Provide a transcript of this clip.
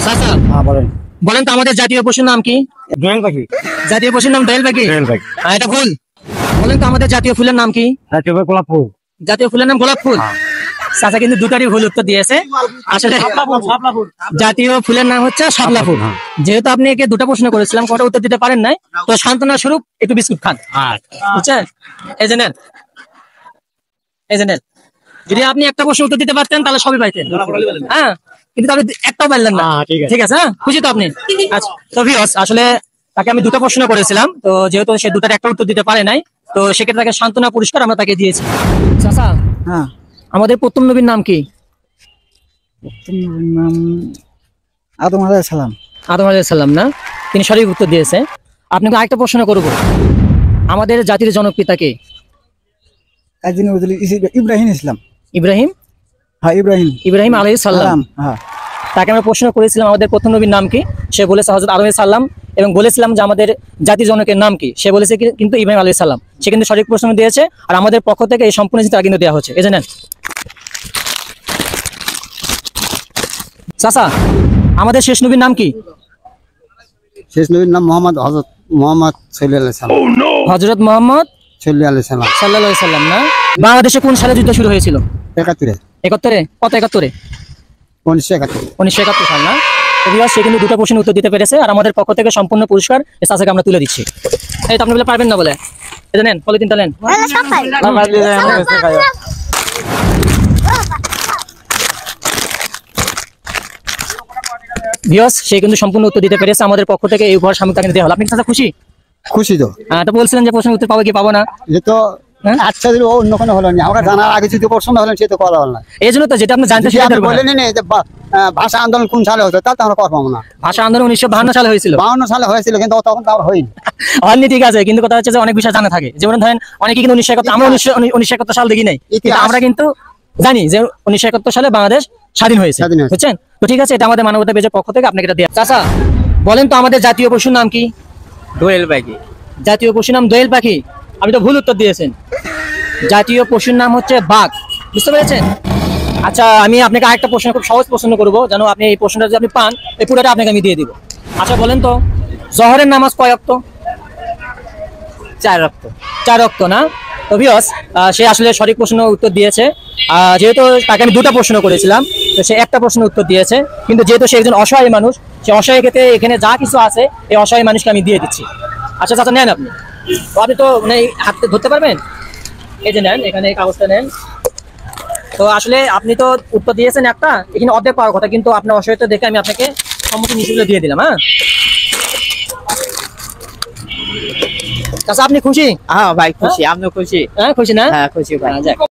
চাচা বলেন বলেন তো আমাদের জাতীয় পশুর নাম কি? দোয়েল পাখি। জাতীয় পশুর নাম দোয়েল পাখি। এটা ভুল। বলেন তো আমাদের জাতীয় ফুলের নাম কি? গোলাপ ফুল। জাতীয় ফুলের নাম গোলাপ ফুল। চাচা কিন্তু দুটারই ভুল উত্তর দিয়েছে। আসলে জাতীয় ফুলের নাম হচ্ছে শাপলা ফুল। যেহেতু আপনি একে দুটা প্রশ্ন করেছিলাম, কটা উত্তর দিতে পারেন নাই, তো সান্ত্বনা স্বরূপ একটু বিস্কুট খান, বুঝছেন? এই যে নেন, এই যে নেন। যদি আপনি একটা প্রশ্ন উত্তর দিতে পারতেন তাহলে সবই পাইতেন, হ্যাঁ, কিন্তু আপনি একটাও পারলেন না। ঠিক আছে, হ্যাঁ, খুশি তো আপনি? আচ্ছা, তো ভিউয়ার্স, আসলে তাকে আমি দুটো প্রশ্ন করেছিলাম, তো যেহেতু সে দুটার একটা উত্তর দিতে পারে নাই, তো সেক্ষেত্রে তাকে সান্ত্বনা পুরস্কার আমরা তাকে দিয়েছি। চাচা, হ্যাঁ, আমাদের প্রথম নবীর নাম কি? নাম আদম আলাইহিস সালাম। আদম আলাইহিস সালাম না? তিনি সঠিক উত্তর দিয়েছে। আপনাকে আরেকটা প্রশ্ন করব, আমাদের জাতির জনক পিতা কে? ইব্রাহিম ইসলাম। ইব্রাহিম? হ্যাঁ, ইব্রাহিম আলাইহিস সালাম। হ্যাঁ, তাকে আমরা প্রশ্ন করেছিলাম আমাদের প্রথম নবীর নাম কি, সে বলেছে হযরত আদম আলাইহিস সালাম, এবং বলেছিলাম যে আমাদের জাতির জনকের নাম কি, সে বলেছে কিন্তু ইব্রাহিম আলাইহিস সালাম। সে কিন্তু সঠিক প্রশ্ন দিয়েছে, আর আমাদের পক্ষ থেকে এই সম্পূর্ণ জিনিসটা কিন্তু দেওয়া হচ্ছে। এই যে নেন। চাচা, আমাদের শেষ নবীর নাম কি? শেষ নবীর নাম হযরত মুহাম্মদ সাল্লাল্লাহু আলাইহি সাল্লাম। হযরত মুহাম্মদ সাল্লাল্লাহু আলাইহি সাল্লাম। না? বাংলাদেশে কোন সালে যুদ্ধ শুরু হয়েছিল? 71। 71-এ? কত 71-এ? 1971। 1971 সাল না? সে কিন্তু দুটো প্রশ্নের উত্তর দিতে পেরেছে, আর আমাদের পক্ষ থেকে সম্পূর্ণ পুরস্কার চাচাকে আমরা তুলে দিচ্ছি। এই তো আপনি বলে পারবেন না বলে, এটা নেন, পলিথিনটা নেন। ভিউয়ার্স, সে কিন্তু সম্পূর্ণ উত্তর দিতে পেরেছে, আমাদের পক্ষ থেকে এই উপহার সামগ্রী তাকে দেওয়া হলো। আপনি চাচা খুশি? খুশি তো। তো বলছিলেন যে প্রশ্নের উত্তর পাবো কি পাবো না, যে তো আচ্ছা দিল অন্য কোনো হলো না, আমরা জানার আগে যদি প্রশ্ন হলেন সে তো কথা হল না। এই জন্য তো যেটা আপনি জানতে সেটা বলেন না যে ভাষা আন্দোলন কোন সালে হতো, তাহলে আমরা করবো না। ভাষা আন্দোলন 1952 সালে হয়েছিল। 52 সালে হয়েছিল, কিন্তু তখন তো হয়নি। হয়নি, ঠিক আছে, কিন্তু কথা হচ্ছে যে অনেক বিষয় জানা থাকে। যেমন ধরেন অনেকে কিন্তু 1971, আমরা 1971 সাল দেখি নাই, কিন্তু আমরা কিন্তু জানি যে 1971 সালে বাংলাদেশ স্বাধীন হয়েছে, বুঝছেন? তো ঠিক আছে, এটা আমাদের মানবতা পেজের পক্ষ থেকে আপনাকে এটা দেয়া। চাচা, বলেন তো আমাদের জাতীয় পশুর নাম কি? দোয়েল পাখি। জাতীয় পশুর নাম দোয়েল পাখি। আপনি তো ভুল উত্তর দিয়েছেন। জাতীয় পশুর নাম হচ্ছে বাঘ, বুঝতে পেরেছেন? আচ্ছা, আমি আপনাকে আরেকটা প্রশ্ন, খুব সহজ প্রশ্ন করবো, যেন আপনি এই প্রশ্নটা যদি আপনি পান, এই পুরোটা আপনাকে আমি দিয়ে দিব। আচ্ছা, বলেন তো জোহরের নামাজ কয় ওয়াক্ত? 4 ওয়াক্ত। 4 ওয়াক্ত না? তো ভিউয়ার্স, সে আসলে সঠিক প্রশ্ন উত্তর দিয়েছে। যেহেতু তাকে আমি দুটো প্রশ্ন করেছিলাম, তো সে একটা প্রশ্ন উত্তর দিয়েছে, কিন্তু যেহেতু সে একজন অসহায় মানুষ, সে অসহায় ক্ষেত্রে এখানে যা কিছু আছে এই অসহায় মানুষকে আমি দিয়ে দিচ্ছি। আচ্ছা চাচা, নেন আপনি। তো আপনি তো মানে হাতে ধরতে পারবেন? এই যে নেন, এখানে এই কাগজটা নেন। তো আসলে আপনি তো উত্তর দিয়েছেন একটা, এখানে অর্ধেক পাওয়ার কথা, কিন্তু আপনার অসহায়তা দেখে আমি আপনাকে সম্মুখীন হিসেবে দিয়ে দিলাম। হ্যাঁ চাচা, আপনি খুশি? হ্যাঁ ভাই খুশি। আপনি খুশি? হ্যাঁ খুশি না? হ্যাঁ খুশি ভাই।